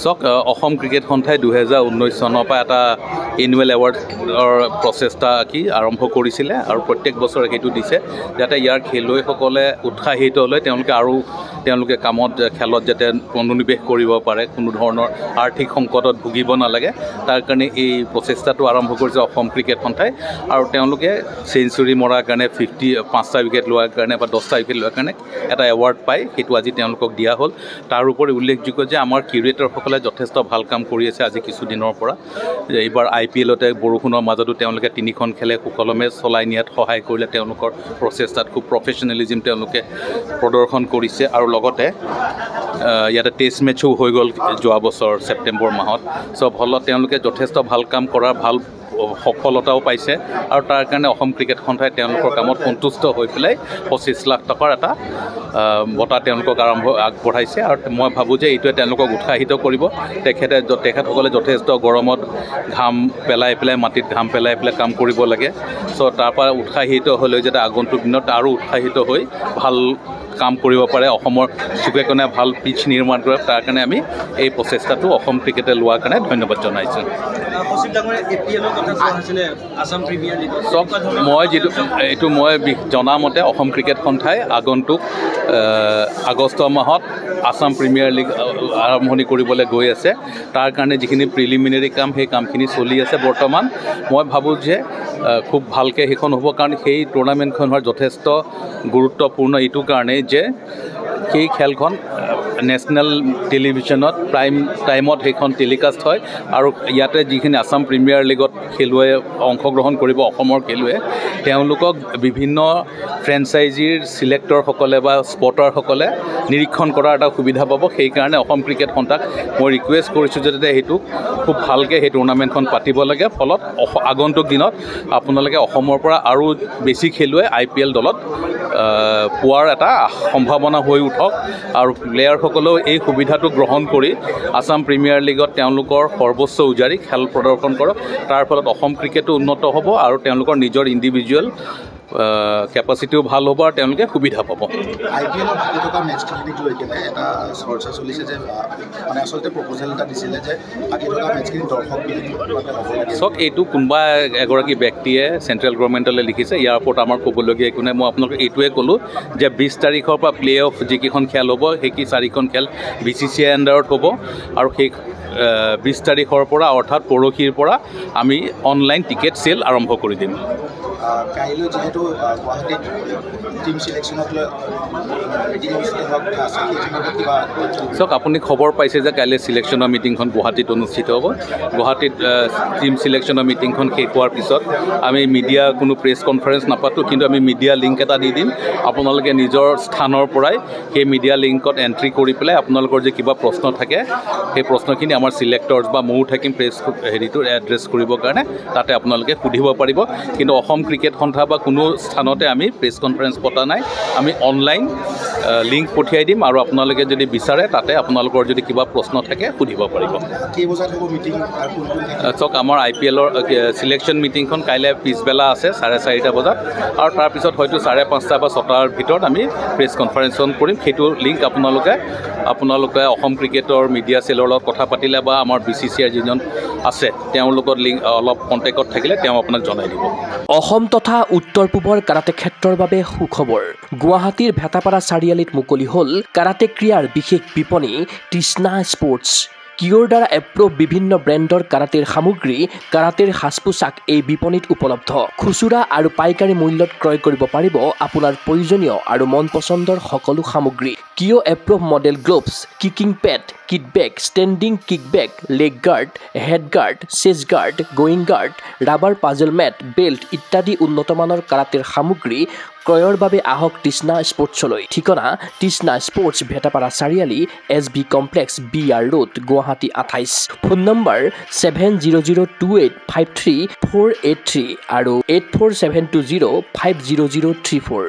চাওক অসম ক্ৰিকেট সন্থাই 2019 চনৰ পৰা এটা এনুৱেল এৱাৰ্ডৰ প্ৰচেষ্টা আৰম্ভ কৰিছিলে আৰু প্ৰত্যেক বছৰে সেইটো দিছে যাতে ইয়াৰ খেলুৱৈসকলে উৎসাহিত লৈ তেওঁলোকে কামত খেলত যাতে মনোনিৱেশ কৰিব পাৰে, কোনো ধৰণৰ আৰ্থিক সংকটত ভুগিব নালাগে, তাৰ কাৰণে এই প্ৰচেষ্টাটো আৰম্ভ কৰিছে অসম ক্ৰিকেট সন্থাই। আৰু তেওঁলোকে চেঞ্চুৰী মৰাৰ কাৰণে 5টা উইকেট লোৱাৰ কাৰণে বা 10টা উইকেট লোৱাৰ কাৰণে এটা এৱাৰ্ড পায়, সেইটো আজি তেওঁলোকক দিয়া হ'ল। তাৰ উপৰি উল্লেখযোগ্য যে আমাৰ কিউৰেটৰসকলে যথেষ্ট ভাল কাম কৰি আছে আজি কিছুদিনৰ পৰা। এইবাৰ IPLতে বৰষুণৰ মাজতো তেওঁলোকে 3খন খেলে সুকলমে চলাই নিয়াত সহায় কৰিলে, তেওঁলোকৰ প্ৰচেষ্টাত খুব প্ৰফেচনেলিজিম তেওঁলোকে প্ৰদৰ্শন কৰিছে। আৰু লগতে ইয়াতে টেষ্ট মেটছো হৈ গ'ল যোৱা বছৰ ছেপ্টেম্বৰ মাহত। ফলত তেওঁলোকে যথেষ্ট ভাল কাম কৰাৰ ভাল সফলতাও পাইছে আৰু তাৰ কাৰণে অসম ক্ৰিকেট সন্থাই তেওঁলোকৰ কামত সন্তুষ্ট হৈ পেলাই 25 লাখ টকাৰ এটা বঁটা তেওঁলোকক আগবঢ়াইছে। আৰু মই ভাবোঁ যে এইটোৱে তেওঁলোকক উৎসাহিত কৰিব। তেখেতসকলে যথেষ্ট গৰমত মাটিত ঘাম পেলাই কাম কৰিব লাগে। তাৰ পৰা উৎসাহিত হৈ লৈ যাতে আগন্তুক দিনত আৰু উৎসাহিত হৈ ভাল কাম কৰিব পাৰে, অসমৰ চুকে কোণে ভাল পিচ নিৰ্মাণ কৰে, তাৰ কাৰণে আমি এই প্ৰচেষ্টাটো অসম ক্ৰিকেটে লোৱাৰ কাৰণে ধন্যবাদ জনাইছোঁ। মই জনামতে অসম ক্ৰিকেট সন্থাই আগন্তুক আগষ্ট মাহত আছাম প্ৰিমিয়াৰ লীগ আৰম্ভণি কৰিবলৈ গৈ আছে। তাৰ কাৰণে যিখিনি প্ৰিলিমিনেৰী কাম সেই কামখিনি চলি আছে বৰ্তমান। মই ভাবোঁ যে খুব ভালকৈ সেইখন হ'ব, কাৰণ সেই টুৰ্ণামেণ্টখন হোৱাৰ যথেষ্ট গুৰুত্বপূৰ্ণ এইটো কাৰণেই যে সেই খেলখন নেশ্যনেল টেলিভিশ্যনত প্ৰাইম টাইমত সেইখন টেলিকাষ্ট হয়। আৰু ইয়াতে যিখিনি আছাম প্ৰিমিয়াৰ লীগত খেলুৱৈ অংশগ্ৰহণ কৰিব অসমৰ খেলুৱৈ, তেওঁলোকক বিভিন্ন ফ্ৰেঞ্চাইজিৰ চিলেক্টৰসকলে বা স্পটাৰসকলে নিৰীক্ষণ কৰাৰ এটা সুবিধা পাব। সেইকাৰণে অসম ক্ৰিকেট সন্থাক মই ৰিকুৱেষ্ট কৰিছোঁ যাতে সেইটো খুব ভালকৈ সেই টুৰ্ণামেণ্টখন পাতিব লাগে। ফলত আগন্তুক দিনত আপোনালোকে অসমৰ পৰা আৰু বেছি খেলুৱৈ IPL দলত পোৱাৰ এটা সম্ভাৱনা হৈ উঠক আৰু প্লেয়াৰসকলেও এই সুবিধাটো গ্ৰহণ কৰি আছাম প্ৰিমিয়াৰ লীগত তেওঁলোকৰ সৰ্বোচ্চ উজাৰি খেল প্ৰদৰ্শন কৰক। তাৰ ফলত অসম ক্ৰিকেটো উন্নত হ'ব আৰু তেওঁলোকৰ নিজৰ ইণ্ডিভিজুৱেল কেপাচিটিও ভাল হ'ব আৰু তেওঁলোকে সুবিধা পাব। IPLৰ বাকী থকা মেটছখিনিক লৈ কেনে এটা চৰ্চা চলিছে যে আচলতে প্ৰপ'জেল এটা দিছিলে যে বাকী থকা মেটছখিনি দৰ্শক চাওক, এইটো কোনোবা এগৰাকী ব্যক্তিয়ে চেণ্ট্ৰেল গভৰ্ণমেণ্টলৈ লিখিছে, ইয়াৰ ওপৰত আমাৰ ক'বলগীয়া একো নাই। মই আপোনালোকক এইটোৱে ক'লোঁ যে 20 তাৰিখৰ পৰা প্লে অফ যিকেইখন খেল হ'ব সেই 4খন খেল BCCI আণ্ডাৰত হ'ব আৰু সেই 20 তাৰিখৰ পৰা অৰ্থাৎ পৰহিৰ পৰা আমি অনলাইন টিকেট চেল আৰম্ভ কৰি দিম। কাইলৈ যিহেতু গুৱাহাটীত টিম চিলেকশ্যনত চাওক, আপুনি খবৰ পাইছে যে কাইলৈ চিলেকশ্যনৰ মিটিংখন গুৱাহাটীত অনুষ্ঠিত হ'ব। গুৱাহাটীত টিম চিলেকশ্যনৰ মিটিংখন শেষ হোৱাৰ পিছত আমি মিডিয়া কোনো প্ৰেছ কনফাৰেঞ্চ নাপাতোঁ, কিন্তু আমি মিডিয়া লিংক এটা দি দিম। আপোনালোকে নিজৰ স্থানৰ পৰাই সেই মিডিয়া লিংকত এণ্ট্ৰি কৰি পেলাই আপোনালোকৰ যে কিবা প্ৰশ্ন থাকে সেই প্ৰশ্নখিনি আমাৰ চিলেক্টৰ্ছ বা ময়ো থাকিম প্ৰেছ এড্ৰেছ কৰিবৰ কাৰণে, তাতে আপোনালোকে সুধিব পাৰিব। কিন্তু অসম ক্ৰিকেট সন্থা বা কোনো স্থানতে আমি প্ৰেছ কনফাৰেঞ্চ পতা নাই। আমি অনলাইন লিংক পঠিয়াই দিম আৰু আপোনালোকে যদি বিচাৰে তাতে আপোনালোকৰ যদি কিবা প্ৰশ্ন থাকে সুধিব পাৰিব। চাওক, আমাৰ IPLৰ চিলেকশ্যন মিটিংখন কাইলৈ পিছবেলা আছে 4:30 বজাত আৰু তাৰপিছত হয়তো 5:30 বা 6টাৰ ভিতৰত আমি প্ৰেছ কনফাৰেঞ্চন কৰিম। সেইটো লিংক আপোনালোকে অসম ক্ৰিকেটৰ মিডিয়া চেলৰ লগত কথা পাতিলে বা আমাৰ BCCI যিজন আছে তেওঁৰ লগত লিংক অলপ কণ্টেক্টত থাকিলে তেওঁ আপোনাক জনাই দিব। অসম তথা উত্তৰ পূবৰ কাৰাটে ক্ষেত্ৰৰ বাবে সুখবৰ। গুৱাহাটীৰ ভেটাপাৰা চাৰিআলিত মুকলি হ'ল কাৰাটে ক্ৰীড়াৰ বিশেষ বিপণী তৃষ্ণা স্পৰ্টছ। কিয়ৰ দ্বাৰা এপ্ৰুভ বিভিন্ন ব্ৰেণ্ডৰ কাৰাটেৰ সামগ্ৰী, কাৰাটেৰ সাজ পোছাক এই বিপণীত উপলব্ধ। খুচুৰা আৰু পাইকাৰী মূল্যত ক্ৰয় কৰিব পাৰিব আপোনাৰ প্ৰয়োজনীয় আৰু মন পচন্দৰ সকলো সামগ্ৰী। কিয় approve model gloves, kicking pad, kit bag, standing kick bag, leg guard, head guard, chest guard, groin guard, rubber puzzle mat, belt ইত্যাদি উন্নতমানৰ কাৰাটেৰ সামগ্ৰী ক্ৰয়ৰ বাবে আহক তৃষ্ণা স্পৰ্টছলৈ। ঠিকনা তৃষ্ণা স্পৰ্টছ, ভেটাপাৰা চাৰিআলি, SB complex, BR road, Guwahati 28। Phone number 7002853483 আৰু 84720500034।